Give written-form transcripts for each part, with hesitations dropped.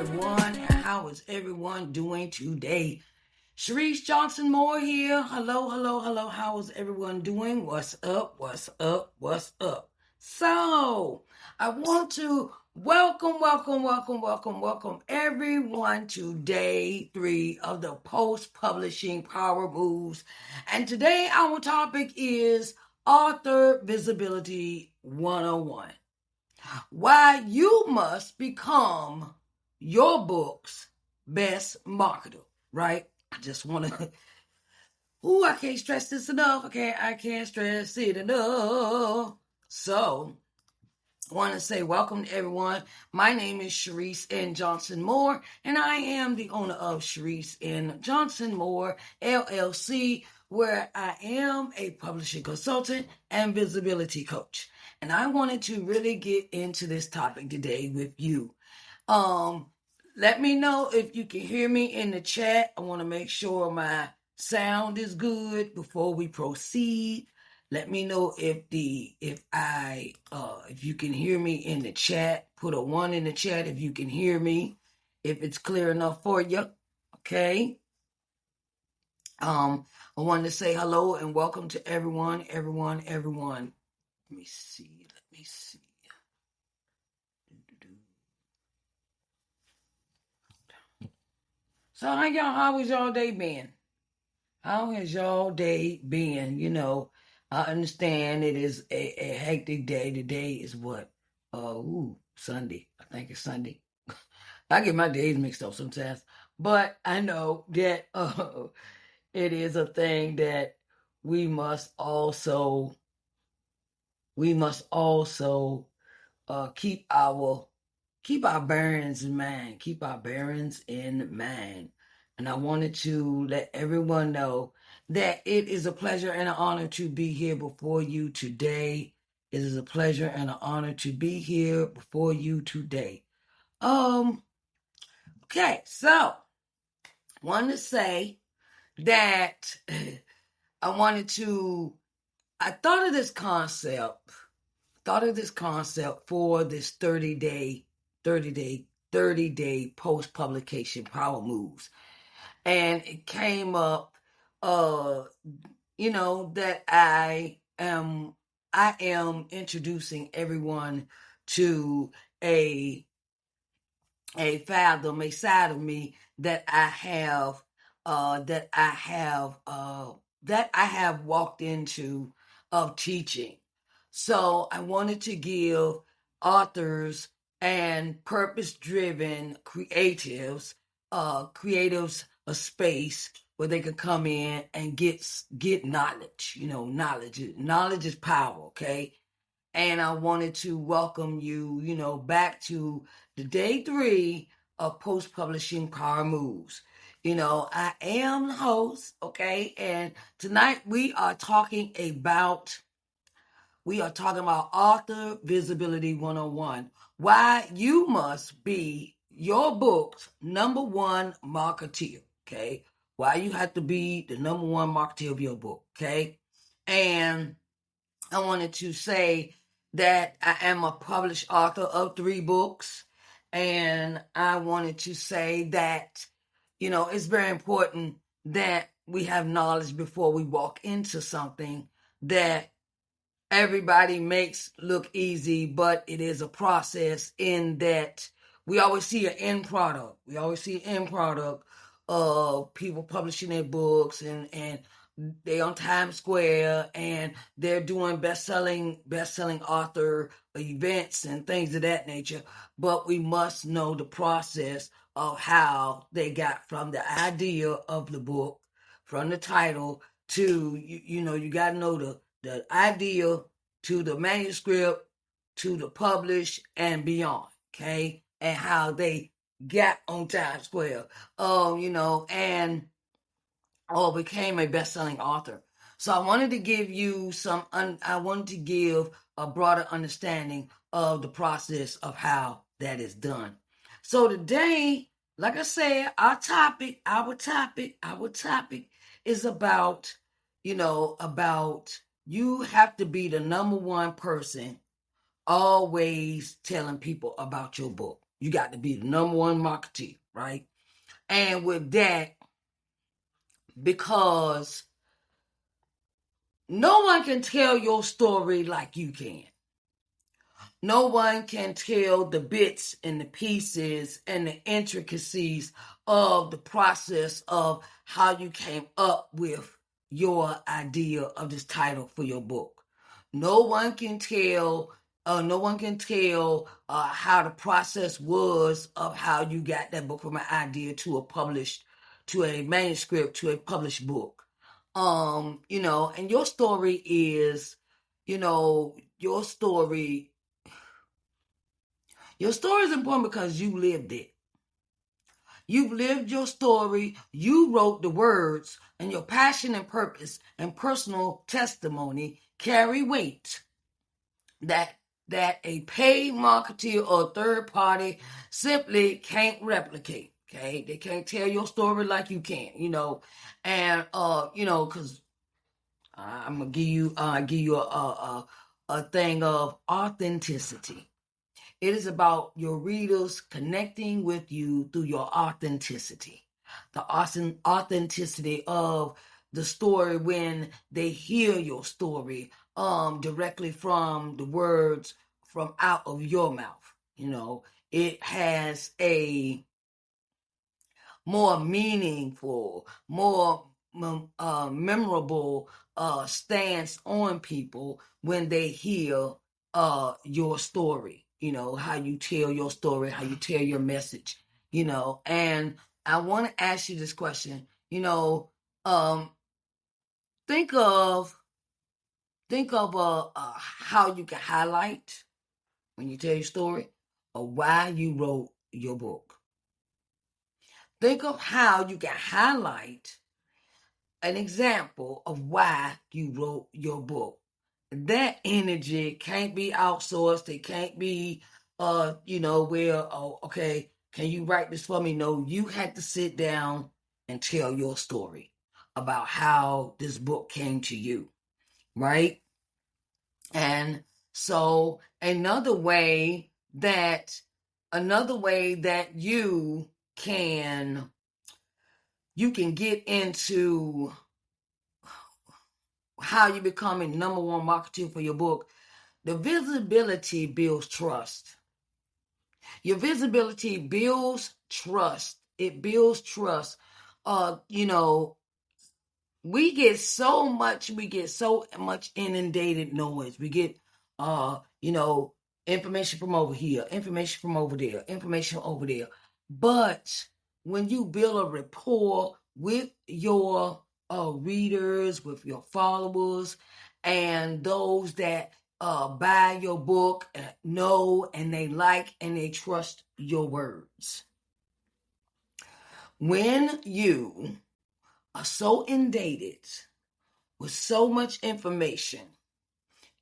everyone, and how is everyone doing today? Sharice Johnson Moore here. Hello. How is everyone doing? What's up? So, I want to welcome everyone to day 3 of the post-publishing power moves. And today our topic is Author Visibility 101. Why you must become your book's best marketer, right? I just want to, I can't stress this enough. I can't stress it enough. So, I want to say welcome to everyone. My name is Sharice N. Johnson Moore, and I am the owner of Sharice N. Johnson Moore, LLC, where I am a publishing consultant and visibility coach. And I wanted to really get into this topic today with you. Let me know if you can hear me in the chat. I want to make sure my sound is good before we proceed. Let me know if you can hear me in the chat. Put a 1 in the chat if you can hear me, if it's clear enough for you. Okay. I wanted to say hello and welcome to everyone. Let me see. So how has y'all day been? How has y'all day been? I understand it is a hectic day. Today is what? Sunday. I think it's Sunday. I get my days mixed up sometimes. But I know that it is a thing that we must also keep our bearings in mind. Keep our bearings in mind. And I wanted to let everyone know that it is a pleasure and an honor to be here before you today. It is a pleasure and an honor to be here before you today. Okay, so wanted to say that I thought of this concept for this 30-day post-publication power moves. And it came up, that I am introducing everyone to a side of me that I have walked into of teaching. So I wanted to give authors and purpose-driven creatives a space where they could come in and get knowledge. Knowledge is power, okay? And I wanted to welcome you, back to the day 3 of post-publishing power moves. I am the host, okay? And tonight we are talking about Author Visibility 101. Why you must be your book's number 1 marketeer, okay? Why you have to be the number 1 marketeer of your book, okay? And I wanted to say that I am a published author of 3 books. And I wanted to say that, it's very important that we have knowledge before we walk into something that everybody makes look easy, but it is a process in that we always see an end product. We always see an end product of people publishing their books and they on Times Square and they're doing best-selling author events and things of that nature. But we must know the process of how they got from the idea of the book, from the title to, you got to know the idea to the manuscript to the publish and beyond, okay? And how they got on Times Square, became a best-selling author. So I wanted to give you a broader understanding of the process of how that is done. So today, like I said, our topic is about you have to be the number 1 person always telling people about your book. You got to be the number one marketeer, right? And with that, because no one can tell your story like you can. No one can tell the bits and the pieces and the intricacies of the process of how you came up with your idea of this title for your book. No one can tell. How the process was of how you got that book from an idea to a manuscript, to a published book. And your story is, your story is important because you lived it. You've lived your story. You wrote the words, and your passion and purpose and personal testimony carry weight that a paid marketer or third party simply can't replicate. Okay, they can't tell your story like you can. And because I'm gonna give you a thing of authenticity. It is about your readers connecting with you through your authenticity. The authenticity of the story when they hear your story directly from the words from out of your mouth. It has a more meaningful, more memorable stance on people when they hear your story. How you tell your story, how you tell your message. And I want to ask you this question. Think of how you can highlight when you tell your story or why you wrote your book. Think of how you can highlight an example of why you wrote your book. That energy can't be outsourced. It can't be, okay, can you write this for me? No, you had to sit down and tell your story about how this book came to you, right? And so another way that you can get into how you become a number one marketer for your book. The visibility builds trust. Your visibility builds trust. It builds trust. We get so much inundated noise. We get information from over here, information from over there, information over there. But when you build a rapport with your readers, with your followers, and those that buy your book, know and they like and they trust your words. When you are so inundated with so much information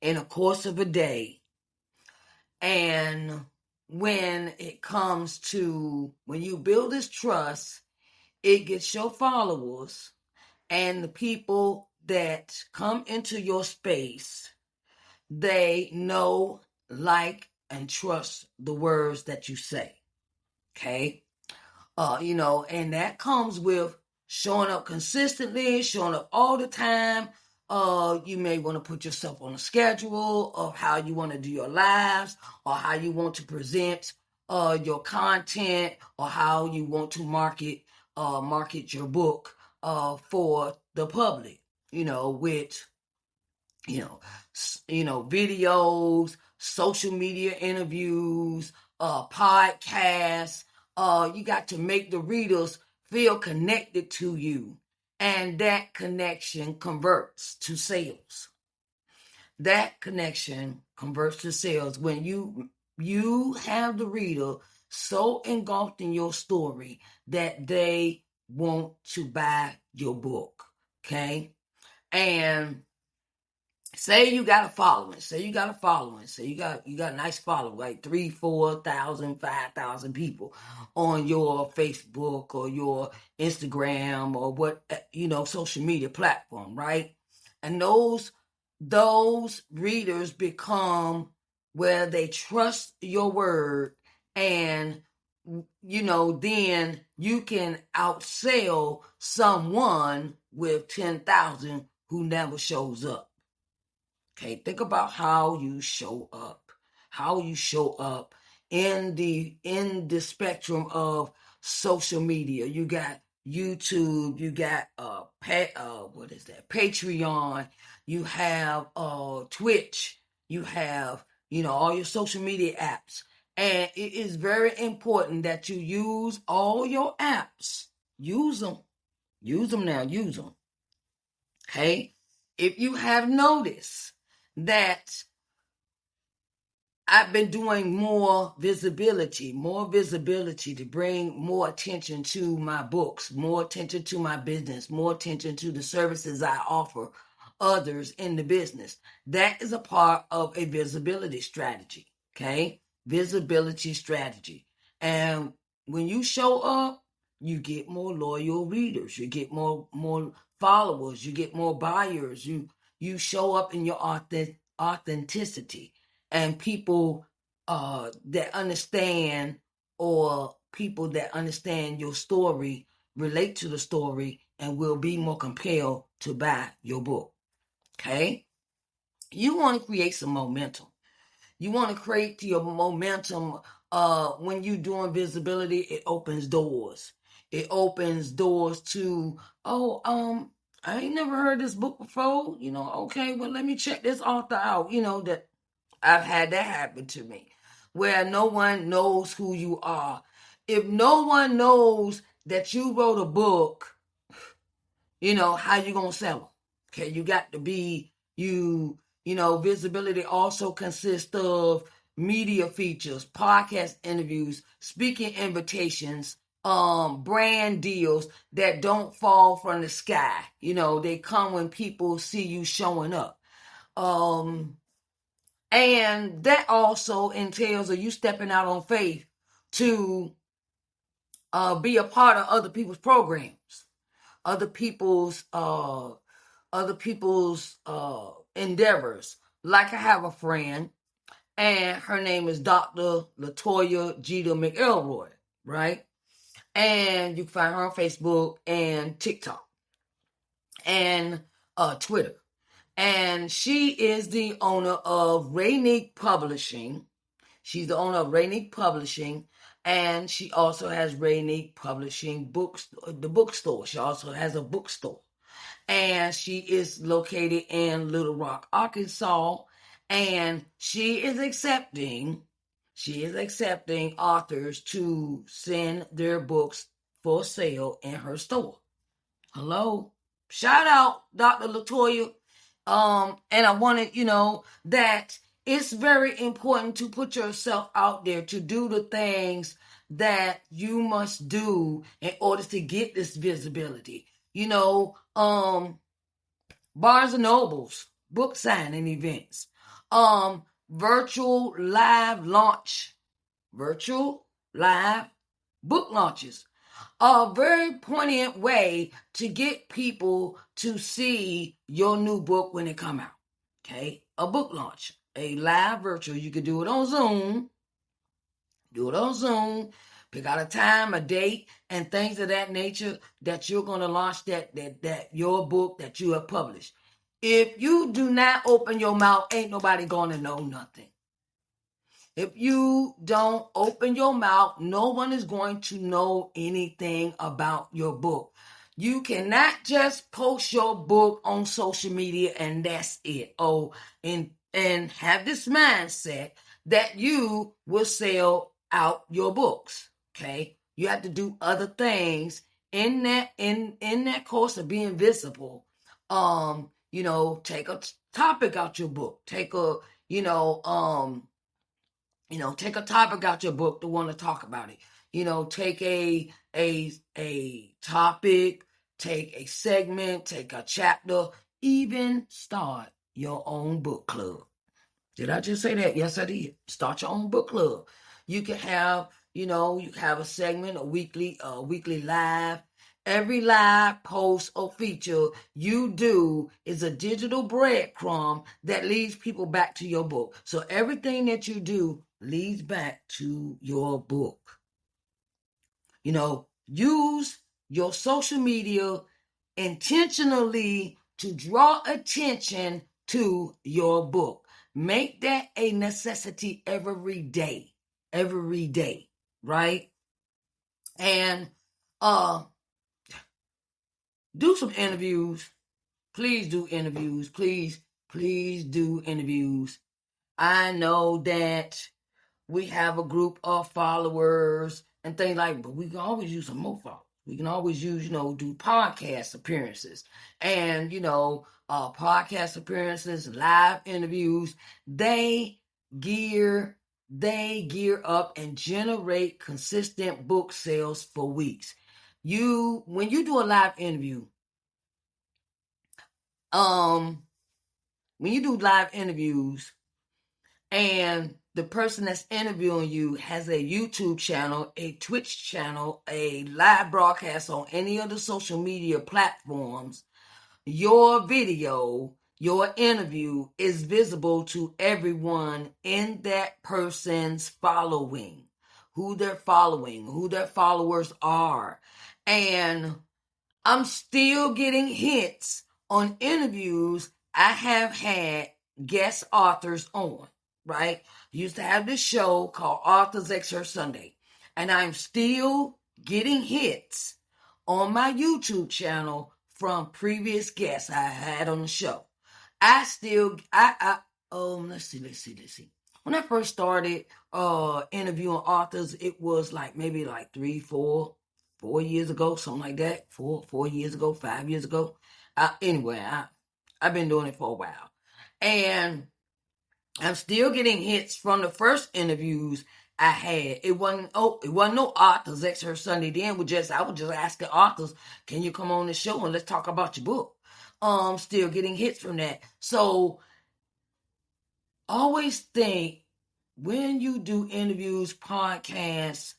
in a course of a day, and when it comes to when you build this trust, it gets your followers and the people that come into your space, they know, like, and trust the words that you say. Okay? And that comes with showing up consistently, showing up all the time. You may want to put yourself on a schedule of how you want to do your lives or how you want to present your content or how you want to market your book for the public, with videos, social media interviews, podcasts. You got to make the readers feel connected to you, and that connection converts to sales. That connection converts to sales when you have the reader so engulfed in your story that they want to buy your book. Okay, and say you got a following. Say you got a nice following, like 3,000, 4,000, 5,000 people on your Facebook or your Instagram or what social media platform, right? And those readers become where they trust your word and then you can outsell someone with 10,000 who never shows up. Okay, think about how you show up. How you show up in the spectrum of social media. You got YouTube, you got what is that? Patreon, you have Twitch, you have all your social media apps. And it is very important that you use all your apps. Use them. Use them now. Use them. Okay? If you have noticed that I've been doing more visibility to bring more attention to my books, more attention to my business, more attention to the services I offer others in the business. That is a part of a visibility strategy, okay? Visibility strategy. And when you show up, you get more loyal readers, you get more followers, you get more buyers, you show up in your authenticity. And people that understand your story relate to the story and will be more compelled to buy your book. Okay? You want to create some momentum. You want to create your momentum when you're doing visibility. It opens doors. It opens doors to, I ain't never heard this book before. Okay, well, let me check this author out. That I've had that happen to me, where no one knows who you are. If no one knows that you wrote a book, how you gonna sell them? Okay, you got to be visibility also consists of media features, podcast interviews, speaking invitations, brand deals that don't fall from the sky. They come when people see you showing up. And that also entails you stepping out on faith to be a part of other people's programs, other people's endeavors. Like I have a friend, and her name is Dr. Latoya Jeter McElroy, right? And you can find her on Facebook and TikTok and Twitter. And she is the owner of Rainique Publishing. She's the owner of Rainique Publishing, and she also has Rainique Publishing books, the bookstore. She also has a bookstore. And she is located in Little Rock, Arkansas, and she is accepting authors to send their books for sale in her store. Hello. Shout out, Dr. Latoya. And I wanted, that it's very important to put yourself out there, to do the things that you must do in order to get this visibility. Barnes and Nobles, book signing events, virtual live book launches. A very poignant way to get people to see your new book when it come out. Okay, a book launch, a live virtual. You could do it on Zoom. Pick out a time, a date, and things of that nature that you're going to launch that your book that you have published. If you do not open your mouth, ain't nobody going to know nothing. If you don't open your mouth, no one is going to know anything about your book. You cannot just post your book on social media and that's it. And have this mindset that you will sell out your books. Okay? You have to do other things in that course of being visible. Take a topic out your book. Take a topic out your book to want to talk about it. Take a topic, take a segment, take a chapter, even start your own book club. Did I just say that? Yes, I did. Start your own book club. You can have, you have a segment, a weekly live. Every live post or feature you do is a digital breadcrumb that leads people back to your book. So everything that you do leads back to your book. Use your social media intentionally to draw attention to your book. Make that a necessity every day, right? And do some interviews. Please do interviews. Please do interviews. I know that we have a group of followers and things like, but we can always use some more followers. We can always use, do podcast appearances and, podcast appearances, live interviews. They gear up and generate consistent book sales for weeks. When you do a live interview, when you do live interviews, and the person that's interviewing you has a YouTube channel, a Twitch channel, a live broadcast on any of the social media platforms, your video, your interview is visible to everyone in that person's following, who they're following, who their followers are. And I'm still getting hits on interviews I have had guest authors on, right? I used to have this show called Authors Excerpt Sunday, and I'm still getting hits on my YouTube channel from previous guests I had on the show. Let's see. When I first started interviewing authors, it was maybe 4 years ago, something like that. 4 years ago, 5 years ago. Anyway, I've been doing it for a while. And I'm still getting hits from the first interviews I had. It wasn't no Authors Excerpt Sunday then. I would just ask the authors, can you come on the show and let's talk about your book? Still getting hits from that. So always think when you do interviews, podcasts,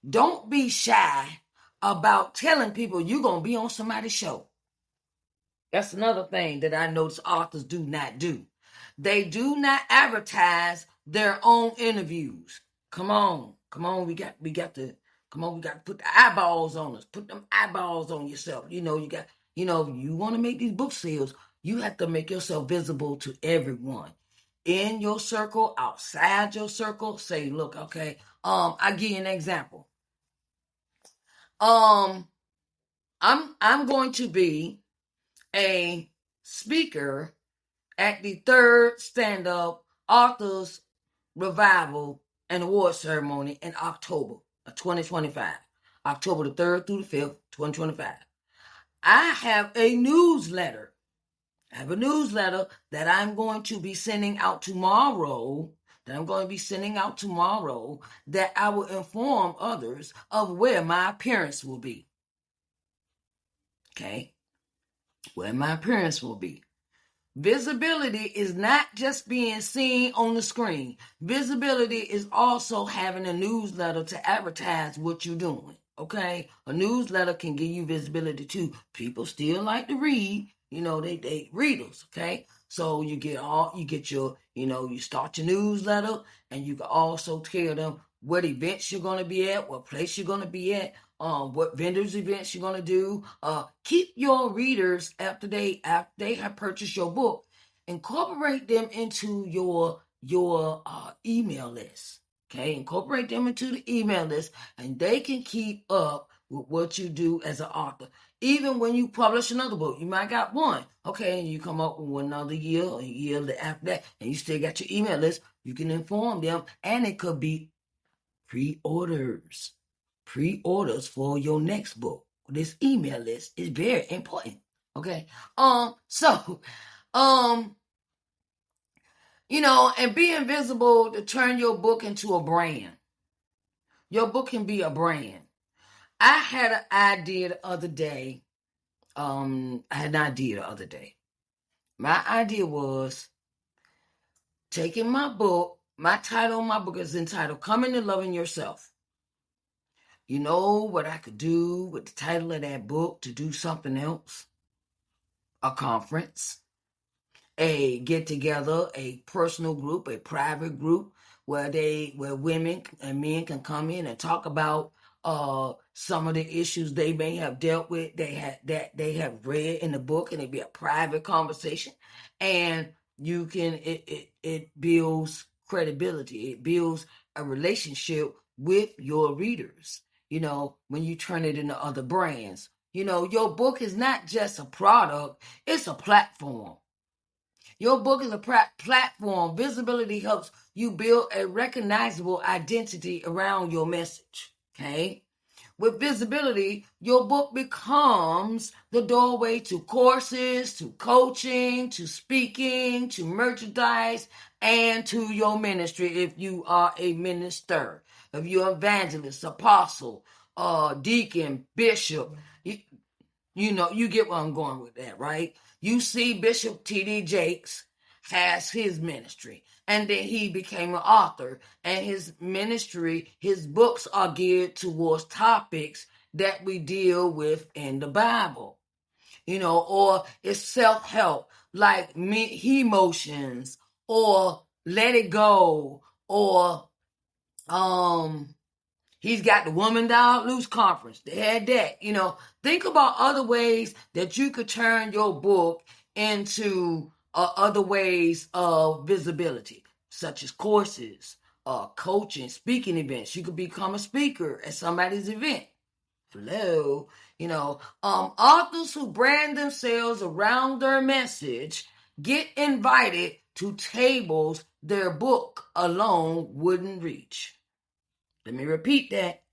don't be shy about telling people you're going to be on somebody's show. That's another thing that I notice authors do not do. They do not advertise their own interviews. Come on. We got to put the eyeballs on us. Put them eyeballs on yourself. You want to make these book sales, you have to make yourself visible to everyone. In your circle, outside your circle, say, look, okay, I'll give you an example. I'm going to be a speaker at the third stand-up authors revival and award ceremony in October of 2025. October the 3rd through the 5th, 2025. I have a newsletter. That I'm going to be sending out tomorrow. That I will inform others of where my appearance will be. Okay? Where my appearance will be. Visibility is not just being seen on the screen. Visibility is also having a newsletter to advertise what you're doing. Okay? A newsletter can give you visibility too. People still like to read. They readers. Okay? So you start your newsletter, and you can also tell them what events you're going to be at, what place you're going to be at, what vendors events you're going to do. Keep your readers after they have purchased your book. Incorporate them into your email list. Okay, incorporate them into the email list, and they can keep up with what you do as an author. Even when you publish another book, you might got one, okay, and you come up with another year or a year after that, and you still got your email list. You can inform them, and it could be pre-orders for your next book. This email list is very important. Okay. And being visible to turn your book into a brand. Your book can be a brand. I had an idea the other day. My idea was taking my book. My title of my book is entitled Coming to Loving Yourself. You know what I could do with the title of that book to do something else? A conference, a get-together, a personal group, a private group where women and men can come in and talk about some of the issues they may have dealt with, they have read in the book, and it'd be a private conversation. And you can it builds credibility. It builds a relationship with your readers. When you turn it into other brands, your book is not just a product, it's a platform. Your book is a platform. Visibility helps you build a recognizable identity around your message. Okay? With visibility, your book becomes the doorway to courses, to coaching, to speaking, to merchandise, and to your ministry if you are a minister, if you're evangelist, apostle, deacon, bishop. You get where I'm going with that, right? You see Bishop T.D. Jakes has his ministry, and then he became an author, and his ministry, his books are geared towards topics that we deal with in the Bible, or it's self-help, like emotions, or let it go, or he's got the Woman Dialed Loose Conference. They had that. Think about other ways that you could turn your book into other ways of visibility, such as courses, coaching, speaking events. You could become a speaker at somebody's event. Hello. Authors who brand themselves around their message get invited to tables their book alone wouldn't reach. Let me repeat that.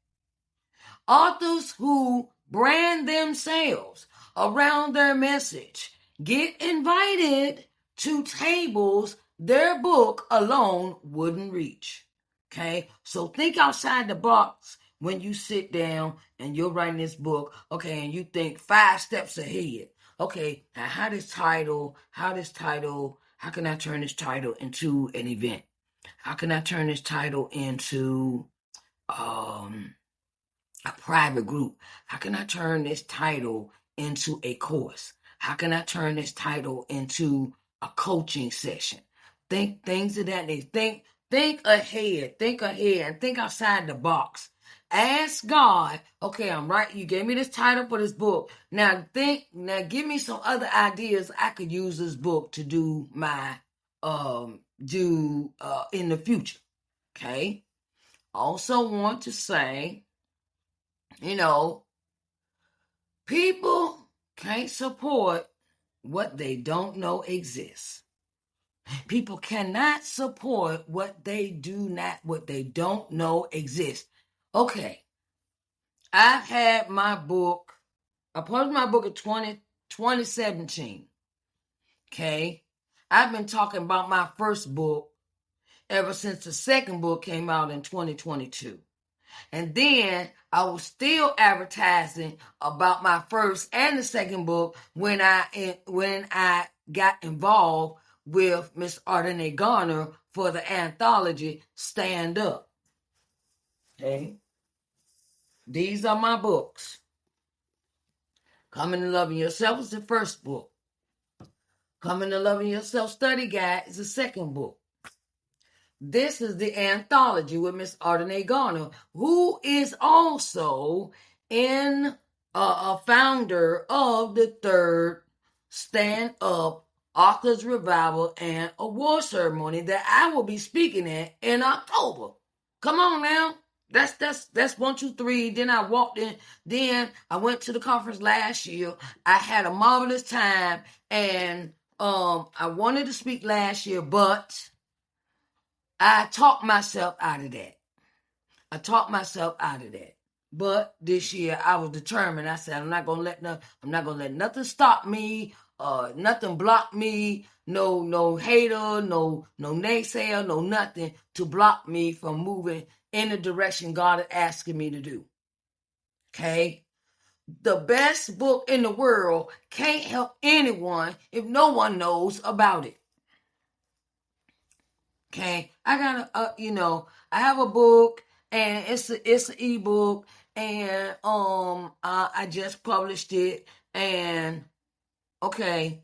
Authors who brand themselves around their message get invited to tables their book alone wouldn't reach. Okay? So think outside the box when you sit down and you're writing this book, okay, and you think 5 steps ahead. Okay, now how can I turn this title into an event? How can I turn this title into a private group? How can I turn this title into a course? How can I turn this title into a coaching session? Think things of that nature. Think ahead, and think outside the box. Ask God, okay, I'm right. You gave me this title for this book. Now give me some other ideas I could use this book to do my in the future. Okay. Also want to say, people can't support what they don't know exists. People cannot support what they don't know exists. Okay. I published my book in 2017. Okay. I've been talking about my first book ever since the second book came out in 2022. And then I was still advertising about my first and the second book when I got involved with Miss Ardenae Garner for the anthology Stand Up. Okay. These are my books. Coming to Loving Yourself is the first book. Coming to Loving Yourself Study Guide is the second book. This is the anthology with Miss Ardenae Garner, who is also a founder of the third Stand Up Authors Revival and Award Ceremony that I will be speaking at in October. Come on now. That's 1, 2, 3. Then I walked in. Then I went to the conference last year. I had a marvelous time, and I wanted to speak last year, but I talked myself out of that. But this year I was determined. I said I'm not gonna let nothing stop me, nothing block me, no hater, no naysayer, no nothing to block me from moving in the direction God is asking me to do. Okay? The best book in the world can't help anyone if no one knows about it. Okay, I got I have a book, and it's an ebook, and I just published it, and okay,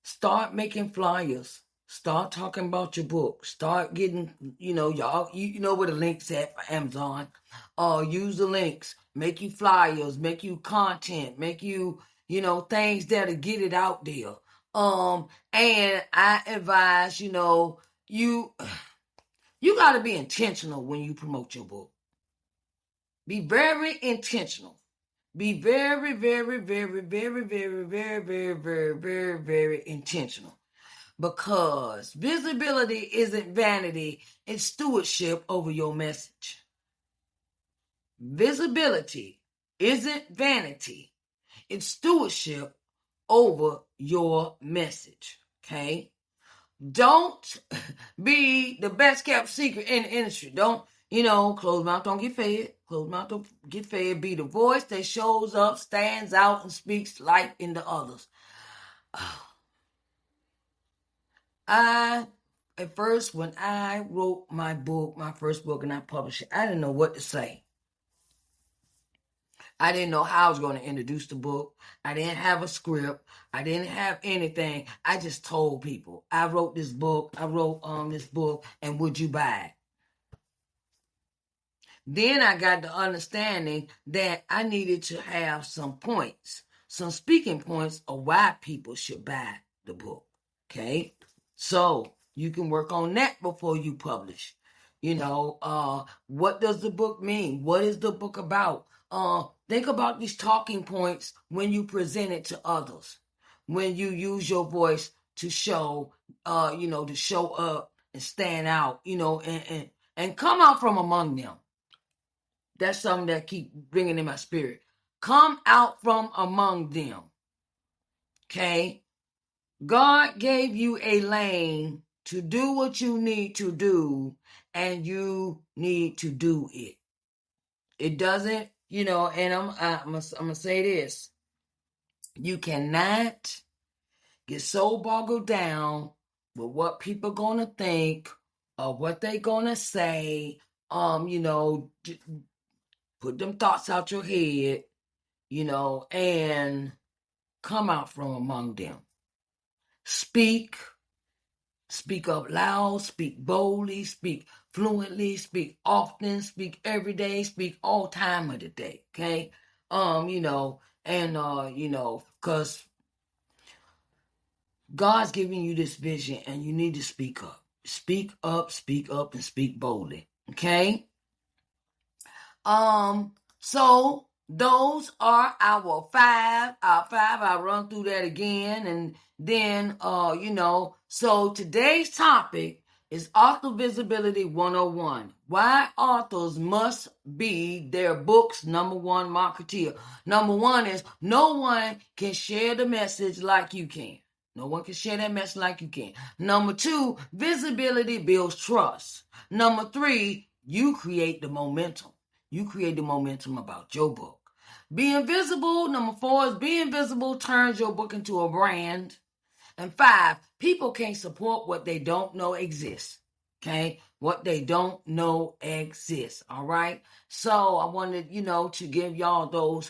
start making flyers, Start talking about your book. Start getting, y'all, you know where the links at for Amazon. Use the links. Make you flyers. Make you content. Make you, things that'll get it out there. And I advise, you got to be intentional when you promote your book. Be very intentional. Be very, very, very, very, very, very, very, very, very, very intentional. Because visibility isn't vanity, it's stewardship over your message. Visibility isn't vanity, it's stewardship over your message. Okay? Don't be the best kept secret in the industry. Don't, closed mouth don't get fed. Closed mouth don't get fed. Be the voice that shows up, stands out, and speaks life into others. At first, when I wrote my first book, and I published it, I didn't know what to say. I didn't know how I was going to introduce the book. I didn't have a script. I didn't have anything. I just told people, I wrote this book, and would you buy it? Then I got the understanding that I needed to have some points, some speaking points of why people should buy the book. Okay? So you can work on that before you publish. What does the book mean? What is the book about? Think about these talking points when you present it to others. When you use your voice to show, to show up and stand out, and come out from among them. That's something that keep bringing in my spirit. Come out from among them. Okay? God gave you a lane to do what you need to do, and you need to do it. It doesn't, and I'm gonna say this. You cannot get so boggled down with what people gonna think or what they gonna say. Put them thoughts out your head, and come out from among them. Speak up loud, speak boldly, speak fluently, speak often, speak every day, speak all time of the day. Okay. Because God's giving you this vision and you need to speak up. Speak up, and speak boldly. Okay. So those are our five. I'll run through that again. And then, so today's topic is Author Visibility 101. Why authors must be their book's number one marketeer. Number one is no one can share the message like you can. No one can share that message like you can. Number two, visibility builds trust. Number three, you create the momentum. You create the momentum about your book. Being visible, number four is being visible turns your book into a brand. And five, people can't support what they don't know exists. Okay? What they don't know exists. All right? So I wanted, to give y'all those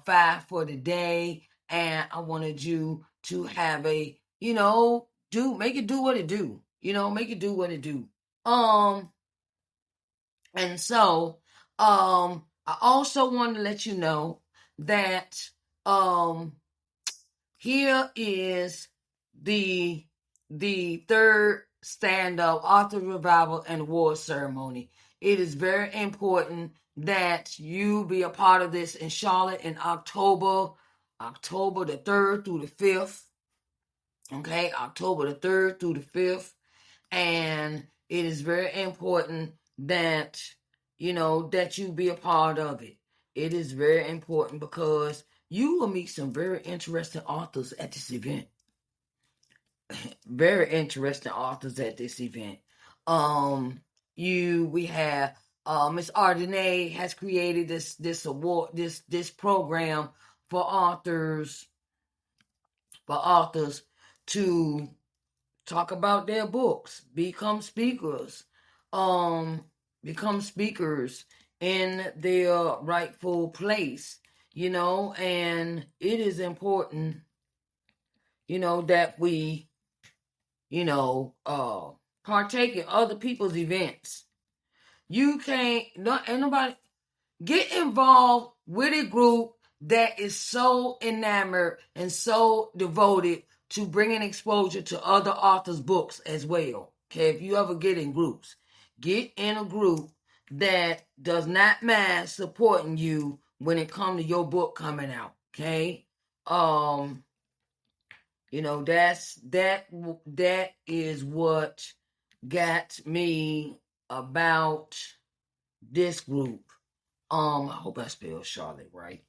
five for the day. And I wanted you to have make it do what it do. Make it do what it do. And so, I also want to let you know that here is the third stand-up author revival and award ceremony. It is very important that you be a part of this in Charlotte in October the 3rd through the 5th. Okay, October the 3rd through the 5th. And it is very important that, that you be a part of it. It is very important because you will meet some very interesting authors at this event. Very interesting authors at this event. We have Miss Ardenay has created this award, this program for authors to talk about their books, become speakers in their rightful place, and it is important, that we partake in other people's events. You can't, ain't nobody, get involved with a group that is so enamored and so devoted to bringing exposure to other authors' books as well. Okay, if you ever get in groups, get in a group that does not mind supporting you when it comes to your book coming out. Okay, that is what got me about this group. I hope I spelled Charlotte right.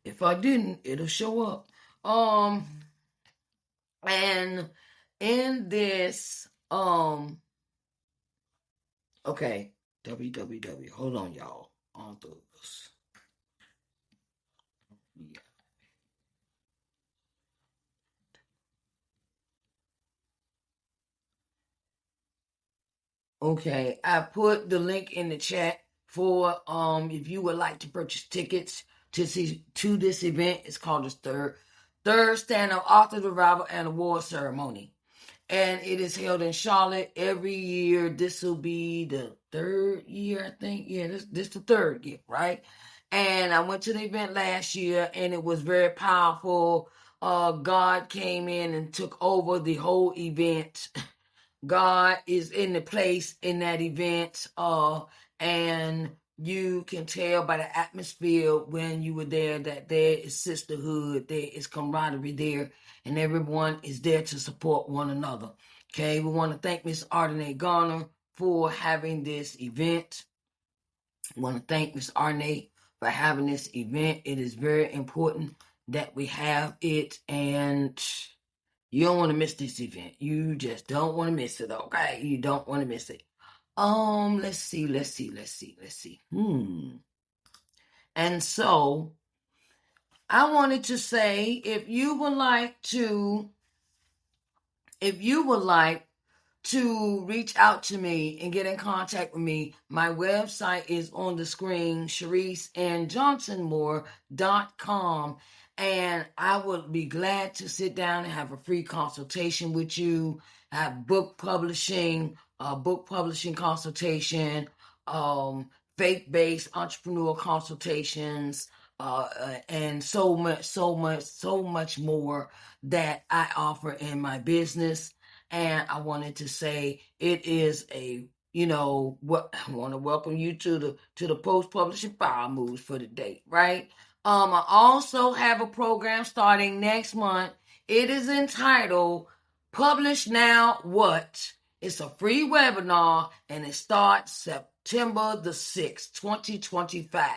If I didn't, it'll show up. And in this, okay, www. Hold on, y'all. Authors. Yeah. Okay, I put the link in the chat for if you would like to purchase tickets to this event. It's called the third stand up author revival and award ceremony. And it is held in Charlotte every year. This will be the third year, I think. Yeah, this the third year, right? And I went to the event last year, and it was very powerful. God came in and took over the whole event. God is in the place in that event, and you can tell by the atmosphere when you were there that there is sisterhood, there is camaraderie there, and everyone is there to support one another. Okay, we want to thank Miss Ardenae Garner for having this event. We want to thank Miss Ardenae for having this event. It is very important that we have it, and you don't want to miss this event. You just don't want to miss it, okay? You don't want to miss it. Let's see. And so I wanted to say, if you would like to reach out to me and get in contact with me, my website is on the screen, ShariceandJohnsonMoore.com. And I would be glad to sit down and have a free consultation with you. I have book publishing consultation, faith-based entrepreneurial consultations, and so much more that I offer in my business. And I wanted to say it is I want to welcome you to the post publishing file moves for the day, right? I also have a program starting next month. It is entitled Publish Now What? It's a free webinar, and it starts September the 6th, 2025.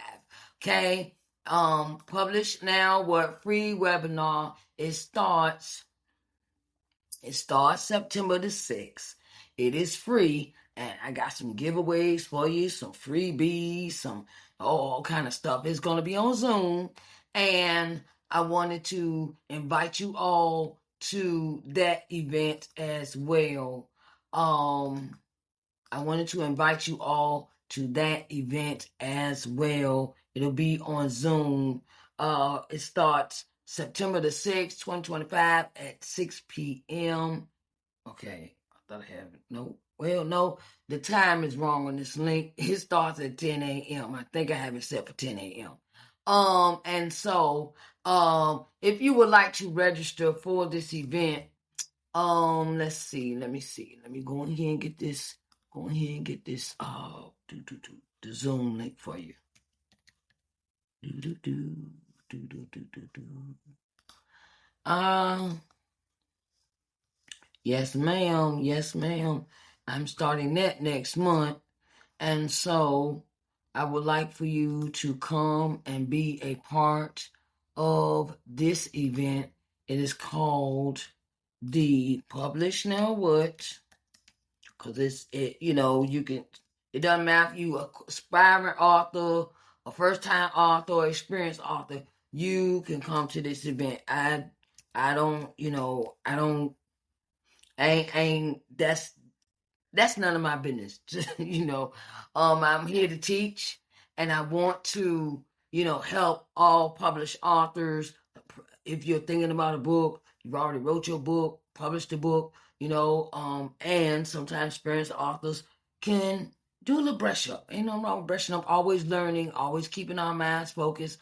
Okay? Publish Now What? Free webinar. It starts September the 6th. It is free, and I got some giveaways for you, some freebies, some all kind of stuff. It's going to be on Zoom, and I wanted to invite you all to that event as well. I wanted to invite you all to that event as well. It'll be on Zoom. It starts September the 6th, 2025 at 6 p.m. Okay, I thought I had it. No. Well, no, the time is wrong on this link. It starts at 10 a.m. I think I have it set for 10 a.m. And so, if you would like to register for this event, let's see. Let me see. Let me go in here and get this. Go in here and get this. The Zoom link for you. Yes, ma'am. Yes, ma'am. I'm starting that next month. And so I would like for you to come and be a part of this event. It is called the Publish Now What? Because it doesn't matter if you an aspiring author, a first-time author, or experienced author, you can come to this event. That's none of my business. I'm here to teach, and I want to, help all published authors. If you're thinking about a book, you've already wrote your book, publish the book, and sometimes experienced authors can do a little brush up. Ain't no wrong with brushing up, always learning, always keeping our minds focused,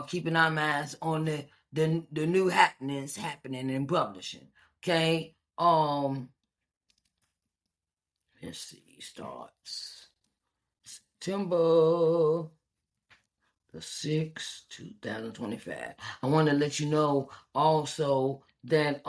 keeping our minds on the new happenings happening in publishing. Okay. Let's see, starts September the 6th, 2025. I want to let you know also that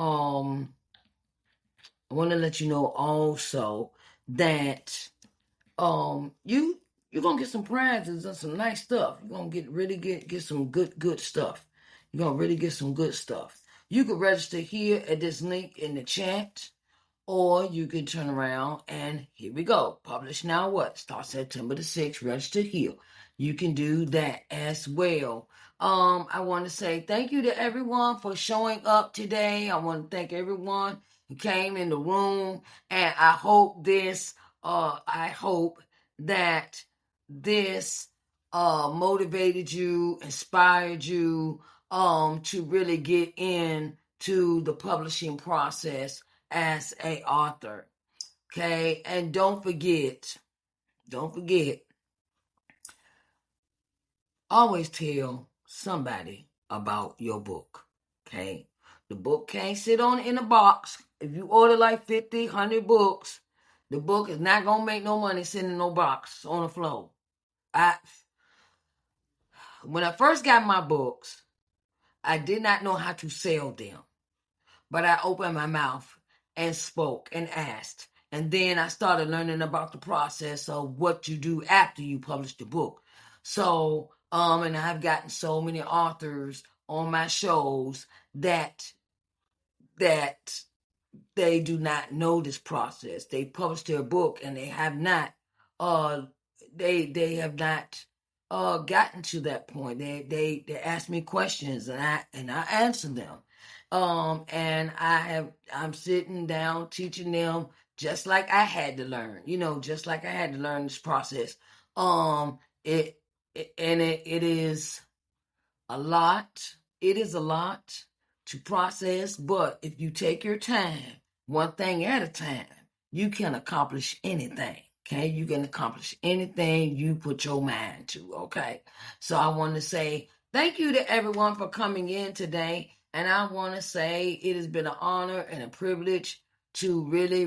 you're gonna get some prizes and some nice stuff. You're gonna get some good stuff. You're gonna really get some good stuff. You can register here at this link in the chat, or you can turn around and here we go. Publish now what? Starts September the 6th. Register here. You can do that as well. I want to say thank you to everyone for showing up today. I want to thank everyone who came in the room, and I hope that this motivated you, inspired you to really get into the publishing process as an author. Okay, and don't forget, always tell somebody about your book. Okay, the book can't sit in a box. If you order like 50, 100 books, the book is not gonna make no money sitting in no box on the floor. When I first got my books, I did not know how to sell them, but I opened my mouth and spoke and asked. And then I started learning about the process of what you do after you publish the book. So, and I've gotten so many authors on my shows that they do not know this process. They publish their book and they have not gotten to that point. They ask me questions and I answer them. And I'm sitting down teaching them just like I had to learn, just like I had to learn this process. It is a lot. It is a lot to process, but if you take your time, one thing at a time, you can accomplish anything. Okay, you can accomplish anything you put your mind to. Okay, so I want to say thank you to everyone for coming in today. And I want to say it has been an honor and a privilege to really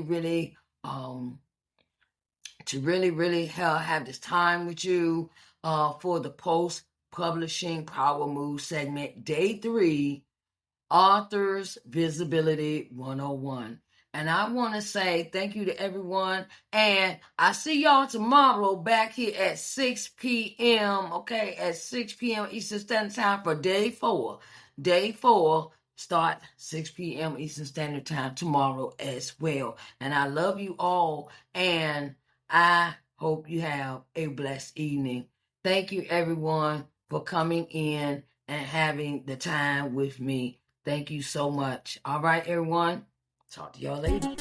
have this time with you for the post-publishing power move segment, day 3, Authors Visibility 101. And I want to say thank you to everyone. And I see y'all tomorrow back here at 6 p.m. Okay, at 6 p.m. Eastern Standard Time for day 4. Day 4 start 6 p.m. Eastern Standard Time tomorrow as well. And I love you all. And I hope you have a blessed evening. Thank you, everyone, for coming in and having the time with me. Thank you so much. All right, everyone. Talk to y'all later.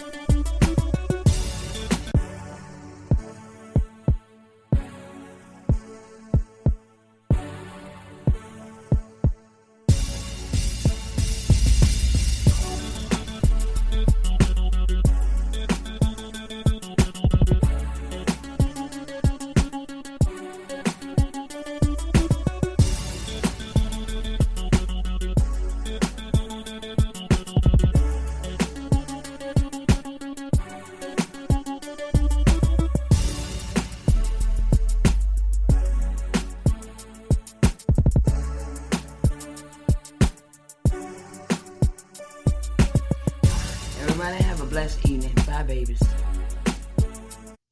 Everybody have a blessed evening. Bye, babies.